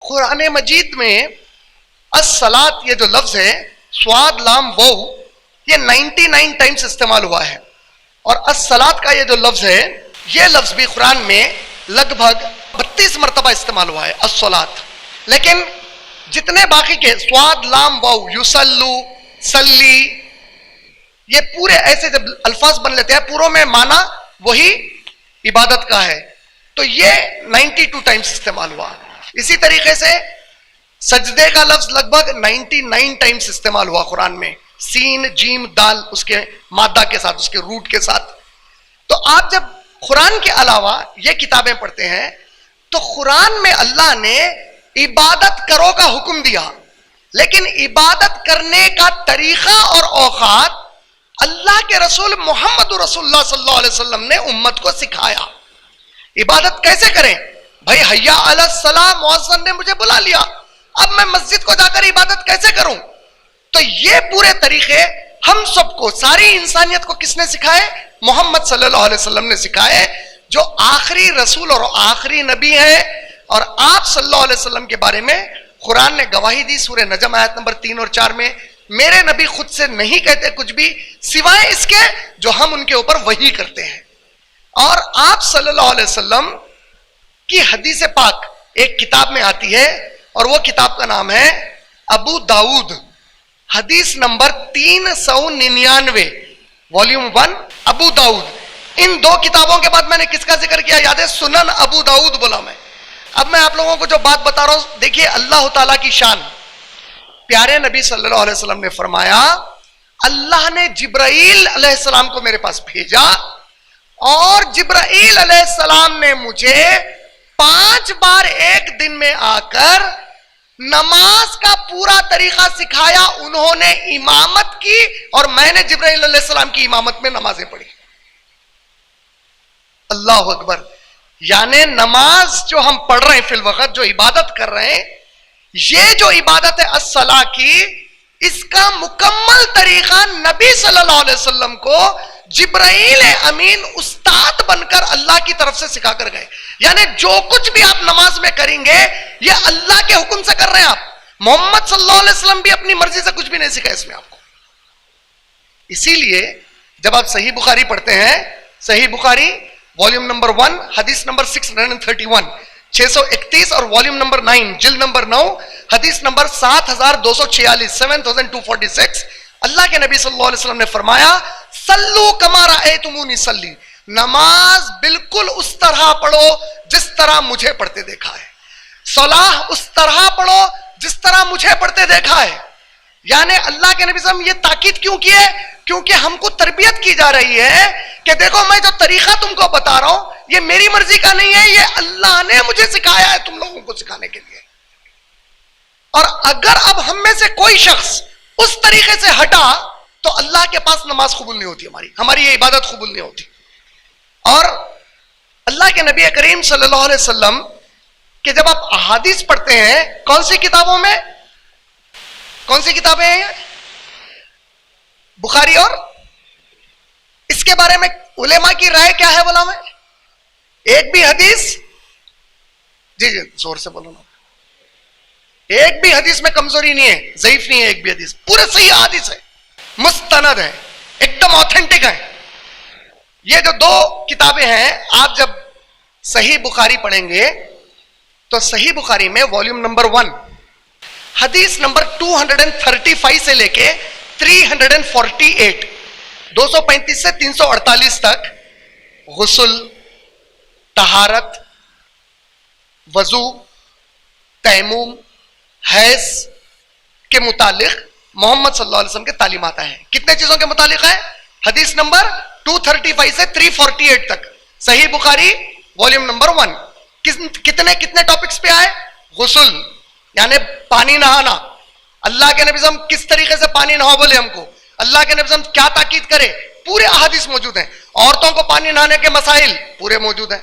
قرآن مجید میں الصلاۃ یہ جو لفظ ہے سواد لام وو یہ 99 ٹائمز استعمال ہوا ہے، اور الصلاۃ کا یہ جو لفظ ہے یہ لفظ بھی قرآن میں لگ بھگ 32 مرتبہ استعمال ہوا ہے الصلاۃ. لیکن جتنے باقی کے سواد لام وو یصلو صلی یہ پورے ایسے جب الفاظ بن لیتے ہیں پوروں میں معنی وہی عبادت کا ہے، تو یہ 92 ٹائمز استعمال ہوا. اسی طریقے سے سجدے کا لفظ لگ بھگ 99 ٹائمز استعمال ہوا قرآن میں، سین جیم دال اس کے مادہ کے ساتھ، اس کے روٹ کے ساتھ. تو آپ جب قرآن کے علاوہ یہ کتابیں پڑھتے ہیں تو قرآن میں اللہ نے عبادت کرو کا حکم دیا، لیکن عبادت کرنے کا طریقہ اور اوقات اللہ کے رسول محمد رسول اللہ صلی اللہ علیہ وسلم نے امت کو سکھایا. عبادت کیسے کریں؟ بھائی حیا علی الصلاۃ مؤذن نے مجھے بلا لیا، اب میں مسجد کو جا کر عبادت کیسے کروں؟ تو یہ پورے طریقے ہم سب کو، ساری انسانیت کو کس نے سکھائے؟ محمد صلی اللہ علیہ وسلم نے سکھائے، جو آخری رسول اور آخری نبی ہے. اور آپ صلی اللہ علیہ وسلم کے بارے میں قرآن نے گواہی دی سورہ نجم آیت نمبر 3 اور 4 میں، میرے نبی خود سے نہیں کہتے کچھ بھی سوائے اس کے جو ہم ان کے اوپر وحی کرتے ہیں. اور آپ صلی اللہ علیہ وسلم کی حدیث پاک ایک کتاب میں آتی ہے، اور وہ کتاب کا نام ہے ابو داؤد، حدیث نمبر 399 والیوم 1 ابو داؤد. ان دو کتابوں کے بعد میں نے کس کا ذکر کیا یاد ہے؟ سنن ابو داؤد بولا میں. اب میں آپ لوگوں کو جو بات بتا رہا ہوں دیکھیے اللہ تعالیٰ کی شان. پیارے نبی صلی اللہ علیہ وسلم نے فرمایا اللہ نے جبرائیل علیہ السلام کو میرے پاس بھیجا، اور جبرائیل علیہ السلام نے مجھے 5 بار ایک دن میں آ کر نماز کا پورا طریقہ سکھایا. انہوں نے امامت کی اور میں نے جبرائیل علیہ السلام کی امامت میں نمازیں پڑھی. اللہ اکبر. یعنی نماز جو ہم پڑھ رہے ہیں فی الوقت، جو عبادت کر رہے ہیں، یہ جو عبادت ہے الصلاۃ کی، اس کا مکمل طریقہ نبی صلی اللہ علیہ وسلم کو جبرائیل امین استاد بن کر اللہ کی طرف سے سکھا کر گئے. یعنی جو کچھ بھی آپ نماز میں کریں گے یہ اللہ کے حکم سے کر رہے ہیں آپ. محمد صلی اللہ علیہ وسلم بھی اپنی مرضی سے کچھ بھی نہیں سکھا اس میں آپ کو. اسی لیے جب آپ صحیح بخاری پڑھتے ہیں، صحیح بخاری والیوم نمبر 1 حدیث نمبر 631 631 اور والیوم نمبر 9 جلد نمبر 9 حدیث نمبر 7246 7246 اللہ کے نبی صلی اللہ علیہ وسلم نے فرمایا صلو کما رأیتمونی صلی، نماز بالکل اس طرح پڑھو جس طرح مجھے پڑھتے دیکھا ہے. صلاح اس طرح پڑھو جس طرح مجھے پڑھتے دیکھا ہے. یعنی اللہ کے نبی صلی اللہ علیہ وسلم یہ تاکید کیوں کی ہے؟ کیونکہ ہم کو تربیت کی جا رہی ہے کہ دیکھو میں جو طریقہ تم کو بتا رہا ہوں یہ میری مرضی کا نہیں ہے، یہ اللہ نے مجھے سکھایا ہے تم لوگوں کو سکھانے کے لیے. اور اگر اب ہم میں سے کوئی شخص اس طریقے سے ہٹا تو اللہ کے پاس نماز قبول نہیں ہوتی، ہماری یہ عبادت قبول نہیں ہوتی. اور اللہ کے نبی کریم صلی اللہ علیہ وسلم کہ جب آپ احادیث پڑھتے ہیں کون سی کتابوں میں، کون سی کتابیں ہیں؟ بخاری. اور اس کے بارے میں علماء کی رائے کیا ہے بولا میں؟ ایک بھی حدیث، جی زور سے بولو نا، ایک بھی حدیث میں کمزوری نہیں ہے، ضعیف نہیں ہے ایک بھی حدیث، پورے صحیح حدیث ہے، مستند ہے، ایک دم اوتھینٹک ہے. یہ جو 2 کتابیں ہیں آپ جب صحیح بخاری پڑھیں گے تو صحیح بخاری میں والیوم نمبر 1 حدیث نمبر 235 سے لے کے 348 235 سے 348 تک غسل، طہارت، وضو، تیمم، حیض کے متعلق محمد صلی اللہ علیہ وسلم کے تعلیمات ہیں. کتنے چیزوں کے متعلق ہے؟ حدیث نمبر 235 سے 348 تک صحیح بخاری والیوم نمبر 1. کتنے ٹاپکس پہ آئے؟ غسل یعنی پانی نہانا. اللہ کے نبی صلی اللہ علیہ وسلم کس طریقے سے پانی نہاؤ بولے ہم کو، اللہ کے نبی صلی اللہ علیہ وسلم کیا تاکید کرے، پورے احادیث موجود ہیں. عورتوں کو پانی نہانے کے مسائل پورے موجود ہیں.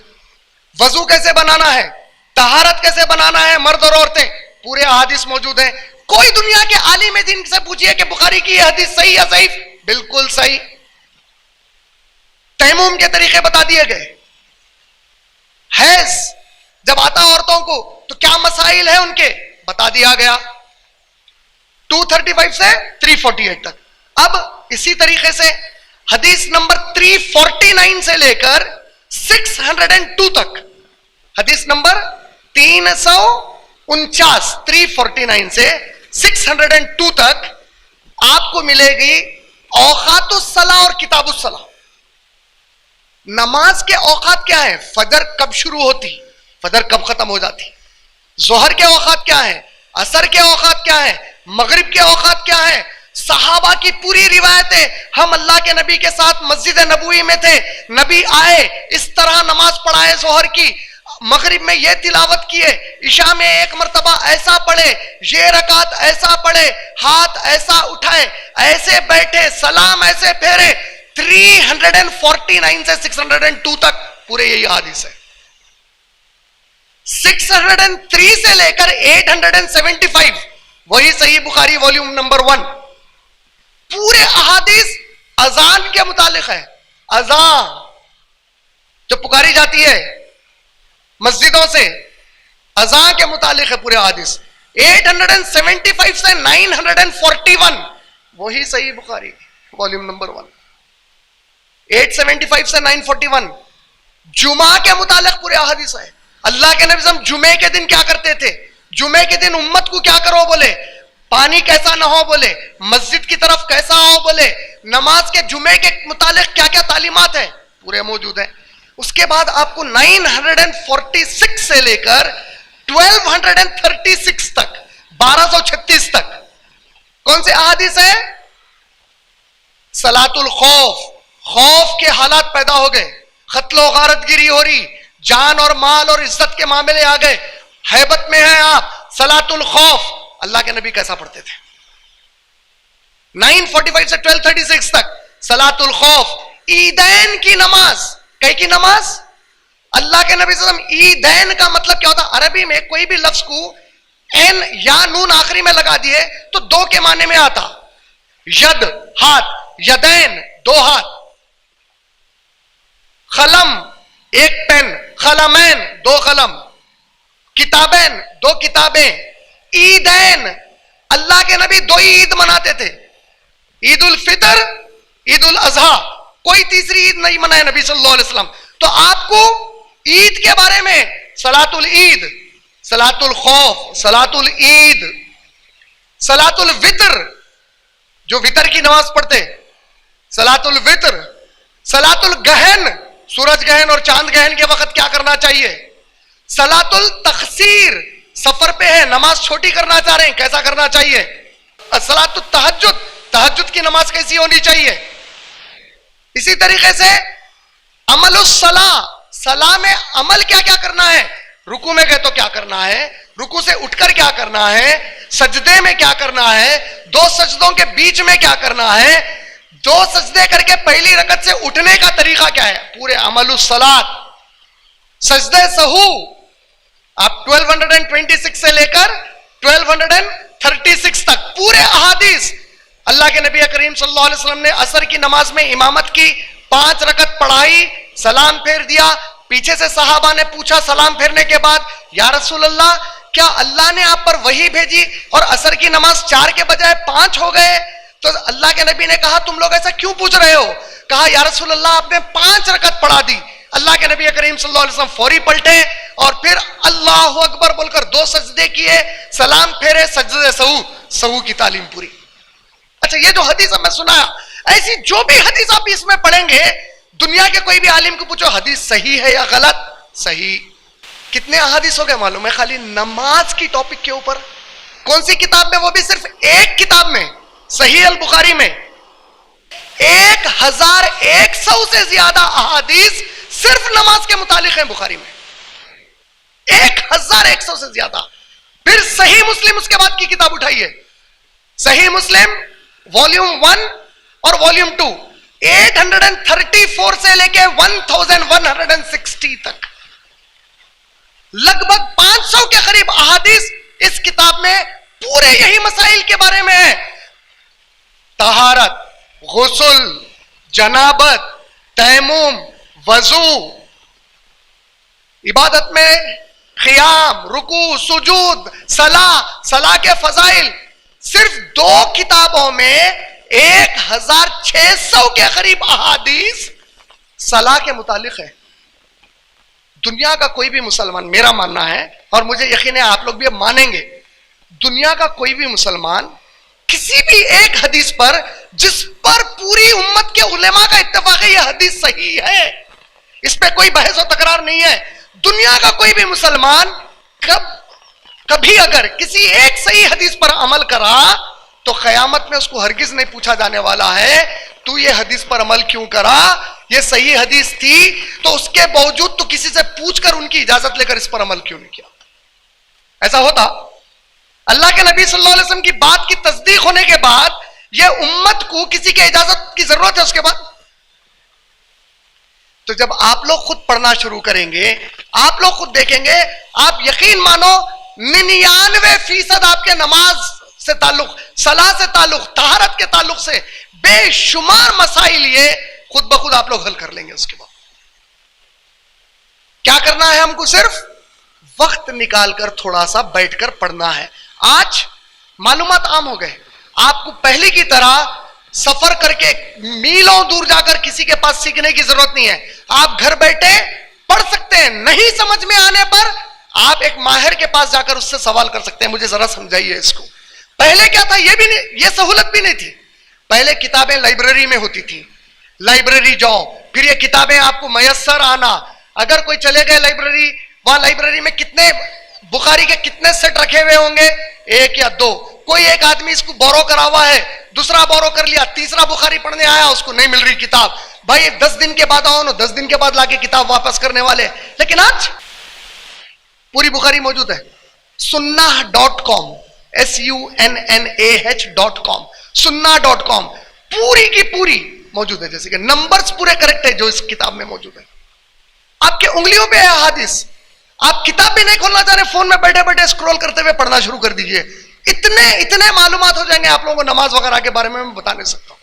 وضو کیسے بنانا ہے، طہارت کیسے بنانا ہے، مرد اور عورتیں، پورے احادیث موجود ہیں. کوئی دنیا کے عالم دین سے پوچھئے کہ بخاری کی یہ حدیث صحیح یا ضعیف، بالکل صحیح. تیمم کے طریقے بتا دیے گئے. حیض جب آتا عورتوں کو تو کیا مسائل ہیں ان کے بتا دیا گیا 235 سے 348 تک. اب اسی طریقے سے حدیث نمبر 349 سے لے کر 602 تک, حدیث نمبر 349 349 سے 602 تک آپ کو ملے گی اوقات الصلاۃ اور کتاب الصلاۃ. نماز کے اوقات کیا ہیں؟ فجر کب شروع ہوتی, فجر کب ختم ہو جاتی, ظہر کے اوقات کیا ہیں, عصر کے اوقات کیا ہیں, مغرب کے اوقات کیا ہیں. صحابہ کی پوری روایتیں, ہم اللہ کے نبی کے ساتھ مسجد نبوی میں تھے, نبی آئے اس طرح نماز پڑھائے, ظہر کی, مغرب میں یہ تلاوت کیے, عشاء میں ایک مرتبہ ایسا پڑھے, یہ رکعت ایسا پڑھے, ہاتھ ایسا اٹھائے, ایسے بیٹھے, سلام ایسے پھیرے. 349 سے 602 تک پورے یہی حدیث ہے. 603 سے لے کر 875 وہی صحیح بخاری والیوم نمبر 1, پورے احادیث اذان کے متعلق ہے. اذان جو پکاری جاتی ہے مسجدوں سے, اذان کے متعلق ہے پورے احادیث. 875 سے 941 وہی صحیح بخاری والیوم نمبر 1. 875 سے 941 جمعہ کے متعلق پورے احادیث ہے. اللہ کے نبی صلی اللہ علیہ وسلم جمعے کے دن کیا کرتے تھے, جمعے کے دن امت کو کیا کرو بولے, پانی کیسا نہ ہو بولے, مسجد کی طرف کیسا ہو بولے, نماز کے جمعے کے متعلق کیا کیا تعلیمات ہیں پورے موجود ہیں. اس کے بعد آپ کو 946 سے لے کر 1236 تک 1236 تک کون سے احادیث ہیں؟ صلاۃ الخوف, خوف کے حالات پیدا ہو گئے, قتل و غارت گیری ہو رہی, جان اور مال اور عزت کے معاملے آ گئے, ہیبت میں ہیں آپ, صلاۃ الخوف اللہ کے نبی کیسا پڑھتے تھے. 945 سے 1236 تک صلاۃ الخوف. عیدین کی نماز, کئی کی نماز, اللہ کے نبی صلی اللہ علیہ وسلم عیدین کا مطلب کیا ہوتا, عربی میں کوئی بھی لفظ کو این یا نون آخری میں لگا دیے تو دو کے معنی میں آتا. ید ہاتھ, یدین دو ہاتھ, قلم ایک پین, قلمین دو قلم, کتابین دو کتابیں. عیدین اللہ کے نبی دو عید مناتے تھے, عید الفطر, عید الاضحیٰ, کوئی تیسری عید نہیں منائے نبی صلی اللہ علیہ وسلم. تو آپ کو عید کے بارے میں صلاۃ العید, صلاۃ الخوف, صلاۃ العید, صلاۃ الوتر جو وطر کی نماز پڑھتے, صلاۃ الوتر, صلاۃ الگہن, سورج گہن اور چاند گہن کے وقت کیا کرنا چاہیے, صلاۃ التخسیر, سفر پہ ہے نماز چھوٹی کرنا چاہ رہے ہیں کیسا کرنا چاہیے, صلاۃ التہجد, تہجد کی نماز کیسی ہونی چاہیے. اسی طریقے سے عمل الصلاۃ, صلاۃ میں عمل کیا کیا کرنا ہے, رکوع میں گئے تو کیا کرنا ہے, رکوع سے اٹھ کر کیا کرنا ہے, سجدے میں کیا کرنا ہے, دو سجدوں کے بیچ میں کیا کرنا ہے, دو سجدے کر کے پہلی رکعت سے اٹھنے کا طریقہ کیا ہے, پورے عمل الصلاۃ. سجدے سہو آپ 1226 سے لے کر 1236 تک پورے احادیث. اللہ کے نبی کریم صلی اللہ علیہ وسلم نے عصر کی نماز میں امامت کی, 5 رکعت پڑھائی, سلام پھیر دیا. پیچھے سے صحابہ نے پوچھا سلام پھیرنے کے بعد, یا رسول اللہ کیا اللہ نے آپ پر وحی بھیجی اور عصر کی نماز 4 کے بجائے 5 ہو گئے؟ تو اللہ کے نبی نے کہا تم لوگ ایسا کیوں پوچھ رہے ہو؟ کہا یا رسول اللہ آپ نے 5 رکعت پڑھا دی. اللہ کے نبی کریم صلی اللہ علیہ وسلم فوری پلٹے اور پھر اللہ اکبر بول کر 2 سجدے کیے, سلام پھیرے, سجدے سہو, سہو کی تعلیم پوری. اچھا یہ جو حدیث میں سنایا, ایسی جو بھی حدیث آپ اس میں پڑھیں گے, دنیا کے کوئی بھی عالم کو پوچھو حدیث صحیح ہے یا غلط, صحیح. کتنے احادیث ہو گئے معلوم ہے خالی نماز کی ٹاپک کے اوپر. کون سی کتاب میں, وہ بھی صرف ایک کتاب میں, صحیح البخاری میں 1100 سے زیادہ احادیث صرف نماز کے متعلق ہیں بخاری میں, 1100 سے زیادہ. پھر صحیح مسلم اس کے بعد کی کتاب اٹھائیے, صحیح مسلم والیوم 1 اور والیوم 2 834 سے لے کے 1160 تک لگ بھگ 500 کے قریب احادیث اس کتاب میں پورے یہی مسائل کے بارے میں ہے. طہارت, غسل, جنابت, تیمم, وضو, عبادت میں قیام، رکوع، سجود، صلاح کے فضائل، صرف 2 کتابوں میں 1600 کے قریب احادیث صلاح کے متعلق ہے. دنیا کا کوئی بھی مسلمان، میرا ماننا ہے اور مجھے یقین ہے آپ لوگ بھی اب مانیں گے، دنیا کا کوئی بھی مسلمان کسی بھی ایک حدیث پر جس پر پوری امت کے علماء کا اتفاق ہے یہ حدیث صحیح ہے، اس پہ کوئی بحث و تکرار نہیں ہے، دنیا کا کوئی بھی مسلمان کبھی اگر کسی ایک صحیح حدیث پر عمل کرا تو قیامت میں اس کو ہرگز نہیں پوچھا جانے والا ہے تو یہ حدیث پر عمل کیوں کرا، یہ صحیح حدیث تھی تو اس کے باوجود تو کسی سے پوچھ کر ان کی اجازت لے کر اس پر عمل کیوں نہیں کیا. ایسا ہوتا؟ اللہ کے نبی صلی اللہ علیہ وسلم کی بات کی تصدیق ہونے کے بعد یہ امت کو کسی کے اجازت کی ضرورت ہے اس کے بعد؟ تو جب آپ لوگ خود پڑھنا شروع کریں گے، آپ لوگ خود دیکھیں گے، آپ یقین مانو 99% آپ کے نماز سے تعلق، صلاح سے تعلق، طہارت کے تعلق سے بے شمار مسائل یہ خود بخود آپ لوگ حل کر لیں گے. اس کے بعد کیا کرنا ہے؟ ہم کو صرف وقت نکال کر تھوڑا سا بیٹھ کر پڑھنا ہے. آج معلومات عام ہو گئے، آپ کو پہلے کی طرح سفر کر کے میلوں دور جا کر کسی کے پاس سیکھنے کی ضرورت نہیں ہے. آپ گھر بیٹھے پڑھ سکتے ہیں، نہیں سمجھ میں آنے پر آپ ایک ماہر کے پاس جا کر اس سے سوال کر سکتے ہیں، مجھے ذرا سمجھائیے اس کو. پہلے کیا تھا؟ یہ بھی نہیں، یہ سہولت بھی نہیں تھی. پہلے کتابیں لائبریری میں ہوتی تھی، لائبریری جاؤ، پھر یہ کتابیں آپ کو میسر آنا. اگر کوئی چلے گئے لائبریری، وہاں لائبریری میں کتنے بخاری کے کتنے سیٹ رکھے ہوئے ہوں گے؟ 1 یا 2. کوئی ایک آدمی اس کو بورو کرا ہوا ہے، دوسرا بورو کر لیا، تیسرا بخاری پڑھنے آیا، اس کو نہیں مل رہی کتاب. بھائی 10 دن کے بعد آؤ نا، 10 دن کے بعد لا کے کتاب واپس کرنے والے. لیکن آج پوری بخاری موجود ہے. sunnah.com sunnah.com sunnah.com پوری کی پوری موجود ہے، جیسے کہ نمبرز پورے کریکٹ ہے جو اس کتاب میں موجود ہے. آپ کے انگلیوں پہ ہے حدیث. آپ کتاب بھی نہیں کھولنا چاہ رہے، فون میں بیٹھے بیٹھے اسکرول کرتے ہوئے پڑھنا شروع کر دیجئے. اتنے معلومات ہو جائیں گے آپ لوگوں کو نماز وغیرہ کے بارے میں بتا نہیں سکتا.